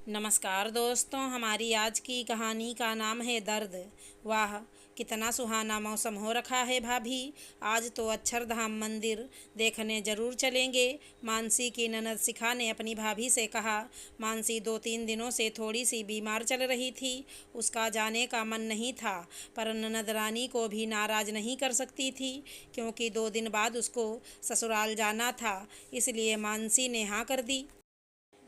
नमस्कार दोस्तों, हमारी आज की कहानी का नाम है दर्द। वाह, कितना सुहाना मौसम हो रखा है भाभी। आज तो अक्षरधाम मंदिर देखने ज़रूर चलेंगे। मानसी की ननद शिखा ने अपनी भाभी से कहा। मानसी 2-3 दिनों से थोड़ी सी बीमार चल रही थी। उसका जाने का मन नहीं था, पर ननद रानी को भी नाराज़ नहीं कर सकती थी, क्योंकि 2 दिन बाद उसको ससुराल जाना था। इसलिए मानसी ने हाँ कर दी।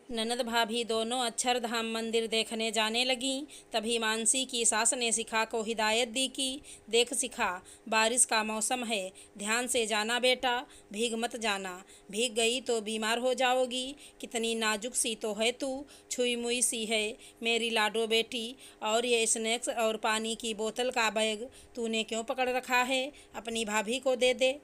ननद भाभी दोनों अक्षरधाम मंदिर देखने जाने लगीं। तभी मानसी की सास ने शिखा को हिदायत दी कि देख शिखा, बारिश का मौसम है, ध्यान से जाना बेटा, भीग मत जाना। भीग गई तो बीमार हो जाओगी। कितनी नाजुक सी तो है तू, छुई मुई सी है मेरी लाडो बेटी। और ये स्नैक्स और पानी की बोतल का बैग तूने क्यों पकड़ रखा है? अपनी भाभी को दे दे।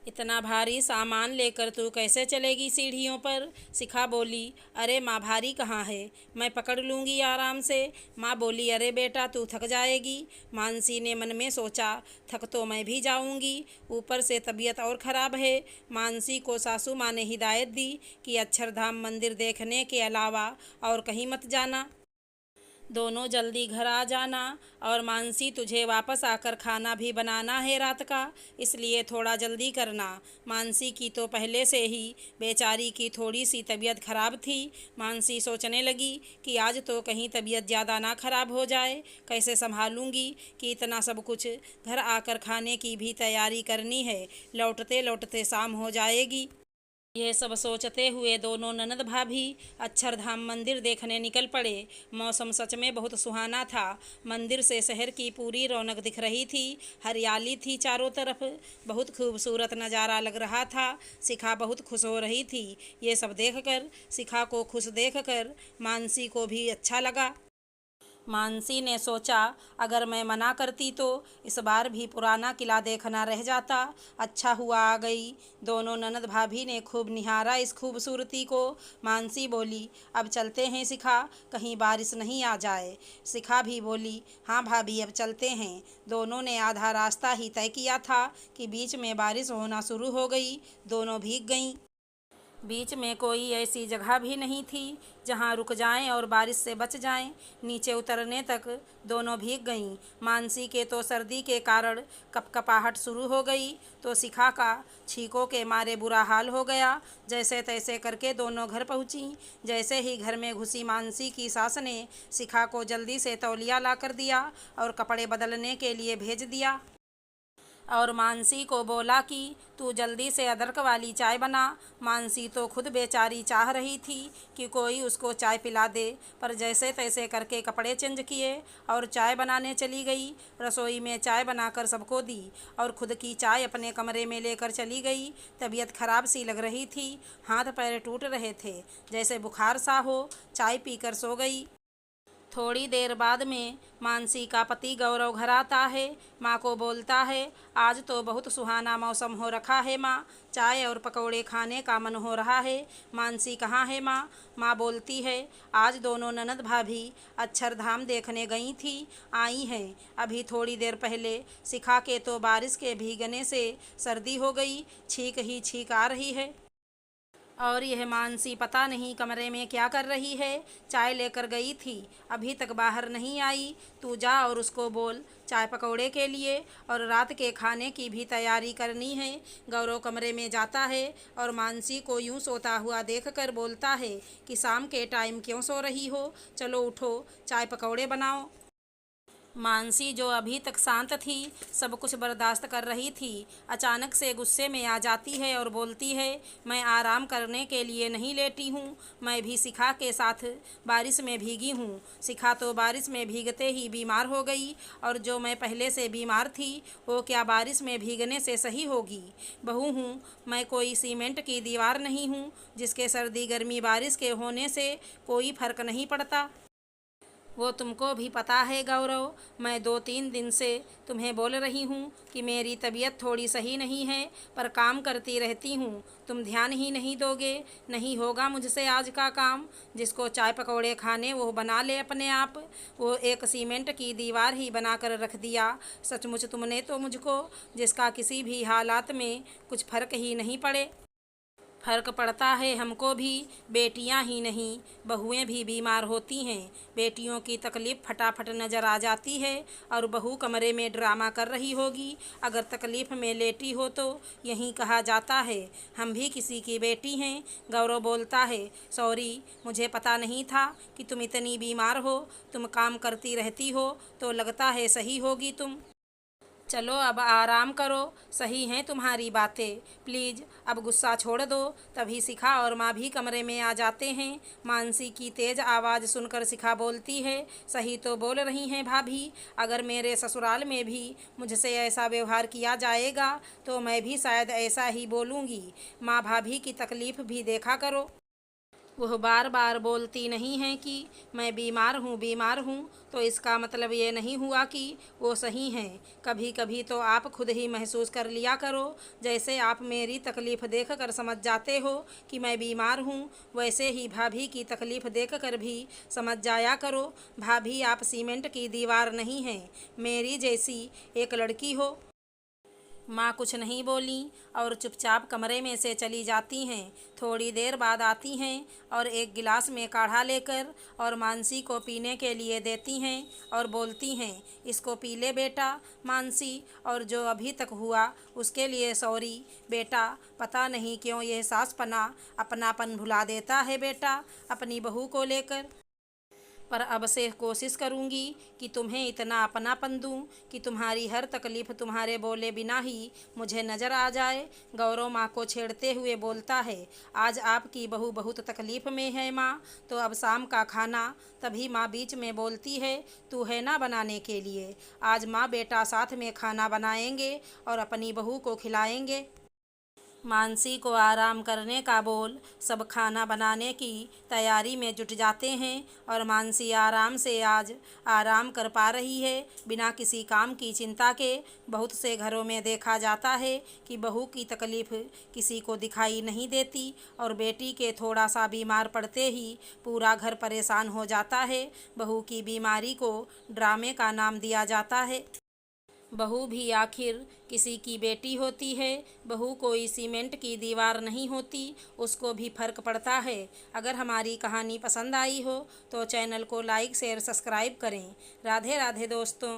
इतना भारी सामान लेकर तू कैसे चलेगी सीढ़ियों पर? शिखा बोली। अरे माँ, भारी कहाँ है, मैं पकड़ लूँगी आराम से। माँ बोली, अरे बेटा तू थक जाएगी। मानसी ने मन में सोचा, थक तो मैं भी जाऊँगी, ऊपर से तबीयत और ख़राब है। मानसी को सासू माँ ने हिदायत दी कि अक्षरधाम मंदिर देखने के अलावा और कहीं मत जाना। दोनों जल्दी घर आ जाना। और मानसी, तुझे वापस आकर खाना भी बनाना है रात का, इसलिए थोड़ा जल्दी करना। मानसी की तो पहले से ही बेचारी की थोड़ी सी तबीयत खराब थी। मानसी सोचने लगी कि आज तो कहीं तबीयत ज़्यादा ना खराब हो जाए। कैसे संभालूंगी कि इतना सब कुछ घर आकर खाने की भी तैयारी करनी है। लौटते लौटते शाम हो जाएगी। यह सब सोचते हुए दोनों ननद भाभी अक्षरधाम मंदिर देखने निकल पड़े। मौसम सच में बहुत सुहाना था। मंदिर से शहर की पूरी रौनक दिख रही थी। हरियाली थी चारों तरफ। बहुत खूबसूरत नज़ारा लग रहा था। शिखा बहुत खुश हो रही थी। ये सब देखकर, शिखा को खुश देखकर मानसी को भी अच्छा लगा। मानसी ने सोचा, अगर मैं मना करती तो इस बार भी पुराना किला देखना रह जाता। अच्छा हुआ आ गई। दोनों ननद भाभी ने खूब निहारा इस खूबसूरती को। मानसी बोली, अब चलते हैं शिखा, कहीं बारिश नहीं आ जाए। शिखा भी बोली, हाँ भाभी, अब चलते हैं। दोनों ने आधा रास्ता ही तय किया था कि बीच में बारिश होना शुरू हो गई। दोनों भीग गईं। बीच में कोई ऐसी जगह भी नहीं थी जहां रुक जाएं और बारिश से बच जाएं। नीचे उतरने तक दोनों भीग गईं। मानसी के तो सर्दी के कारण कपकपाहट शुरू हो गई, तो शिखा का छींकों के मारे बुरा हाल हो गया। जैसे तैसे करके दोनों घर पहुंची। जैसे ही घर में घुसी, मानसी की सास ने शिखा को जल्दी से तौलिया ला कर दिया और कपड़े बदलने के लिए भेज दिया। और मानसी को बोला कि तू जल्दी से अदरक वाली चाय बना। मानसी तो खुद बेचारी चाह रही थी कि कोई उसको चाय पिला दे, पर जैसे तैसे करके कपड़े चेंज किए और चाय बनाने चली गई। रसोई में चाय बनाकर सबको दी और खुद की चाय अपने कमरे में लेकर चली गई। तबीयत खराब सी लग रही थी, हाथ पैर टूट रहे थे, जैसे बुखार सा हो। चाय पीकर सो गई। थोड़ी देर बाद में मानसी का पति गौरव घर आता है। माँ को बोलता है, आज तो बहुत सुहाना मौसम हो रखा है माँ, चाय और पकौड़े खाने का मन हो रहा है। मानसी, कहाँ है माँ? माँ बोलती है, आज दोनों ननद भाभी अक्षरधाम देखने गई थी, आई हैं अभी थोड़ी देर पहले। शिखा के तो बारिश के भीगने से सर्दी हो गई, छींक ही छींक आ रही है। और यह मानसी पता नहीं कमरे में क्या कर रही है। चाय लेकर गई थी, अभी तक बाहर नहीं आई। तू जा और उसको बोल चाय पकौड़े के लिए, और रात के खाने की भी तैयारी करनी है। गौरव कमरे में जाता है और मानसी को यूं सोता हुआ देखकर बोलता है कि शाम के टाइम क्यों सो रही हो, चलो उठो, चाय पकौड़े बनाओ। मानसी, जो अभी तक शांत थी, सब कुछ बर्दाश्त कर रही थी, अचानक से गुस्से में आ जाती है और बोलती है, मैं आराम करने के लिए नहीं लेटी हूँ, मैं भी शिखा के साथ बारिश में भीगी हूँ। शिखा तो बारिश में भीगते ही बीमार हो गई, और जो मैं पहले से बीमार थी वो क्या बारिश में भीगने से सही होगी? बहू हूँ मैं, कोई सीमेंट की दीवार नहीं हूँ जिसके सर्दी गर्मी बारिश के होने से कोई फर्क नहीं पड़ता। वो तुमको भी पता है गौरव, मैं 2-3 दिन से तुम्हें बोल रही हूँ कि मेरी तबीयत थोड़ी सही नहीं है, पर काम करती रहती हूँ, तुम ध्यान ही नहीं दोगे। नहीं होगा मुझसे आज का काम। जिसको चाय पकौड़े खाने वो बना ले अपने आप। वो एक सीमेंट की दीवार ही बनाकर रख दिया। सचमुच तुमने तो मुझको, जिसका किसी भी हालात में कुछ फर्क ही नहीं पड़े। फर्क पड़ता है हमको भी, बेटियां ही नहीं बहुएं भी बीमार होती हैं। बेटियों की तकलीफ़ फटाफट नज़र आ जाती है और बहू कमरे में ड्रामा कर रही होगी। अगर तकलीफ़ में लेटी हो तो यही कहा जाता है हम भी किसी की बेटी हैं। गौरव बोलता है, सॉरी, मुझे पता नहीं था कि तुम इतनी बीमार हो। तुम काम करती रहती हो तो लगता है सही होगी तुम। चलो अब आराम करो, सही हैं तुम्हारी बातें, प्लीज़ अब गुस्सा छोड़ दो। तभी शिखा और माँ भी कमरे में आ जाते हैं। मानसी की तेज़ आवाज़ सुनकर शिखा बोलती है, सही तो बोल रही हैं भाभी। अगर मेरे ससुराल में भी मुझसे ऐसा व्यवहार किया जाएगा तो मैं भी शायद ऐसा ही बोलूँगी। माँ, भाभी की तकलीफ़ भी देखा करो। वह बार बार बोलती नहीं हैं कि मैं बीमार हूँ, तो इसका मतलब ये नहीं हुआ कि वो सही हैं। कभी कभी तो आप खुद ही महसूस कर लिया करो। जैसे आप मेरी तकलीफ़ देख कर समझ जाते हो कि मैं बीमार हूँ, वैसे ही भाभी की तकलीफ़ देख कर भी समझ जाया करो। भाभी, आप सीमेंट की दीवार नहीं हैं, मेरी जैसी एक लड़की हो। माँ कुछ नहीं बोली और चुपचाप कमरे में से चली जाती हैं। थोड़ी देर बाद आती हैं और एक गिलास में काढ़ा लेकर और मानसी को पीने के लिए देती हैं और बोलती हैं, इसको पी ले बेटा मानसी, और जो अभी तक हुआ उसके लिए सॉरी बेटा। पता नहीं क्यों यह सासपना अपनापन भुला देता है बेटा अपनी बहू को लेकर। पर अब से कोशिश करूँगी कि तुम्हें इतना अपनापन दूँ कि तुम्हारी हर तकलीफ़ तुम्हारे बोले बिना ही मुझे नज़र आ जाए। गौरव माँ को छेड़ते हुए बोलता है, आज आपकी बहू बहुत तकलीफ़ में है माँ, तो अब शाम का खाना। तभी माँ बीच में बोलती है, तू है ना बनाने के लिए। आज माँ बेटा साथ में खाना बनाएंगे और अपनी बहू को खिलाएंगे। मानसी को आराम करने का बोल सब खाना बनाने की तैयारी में जुट जाते हैं और मानसी आराम से आज आराम कर पा रही है बिना किसी काम की चिंता के। बहुत से घरों में देखा जाता है कि बहू की तकलीफ़ किसी को दिखाई नहीं देती और बेटी के थोड़ा सा बीमार पड़ते ही पूरा घर परेशान हो जाता है। बहू की बीमारी को ड्रामे का नाम दिया जाता है। बहू भी आखिर किसी की बेटी होती है। बहू कोई सीमेंट की दीवार नहीं होती, उसको भी फ़र्क पड़ता है। अगर हमारी कहानी पसंद आई हो तो चैनल को लाइक शेयर सब्सक्राइब करें। राधे राधे दोस्तों।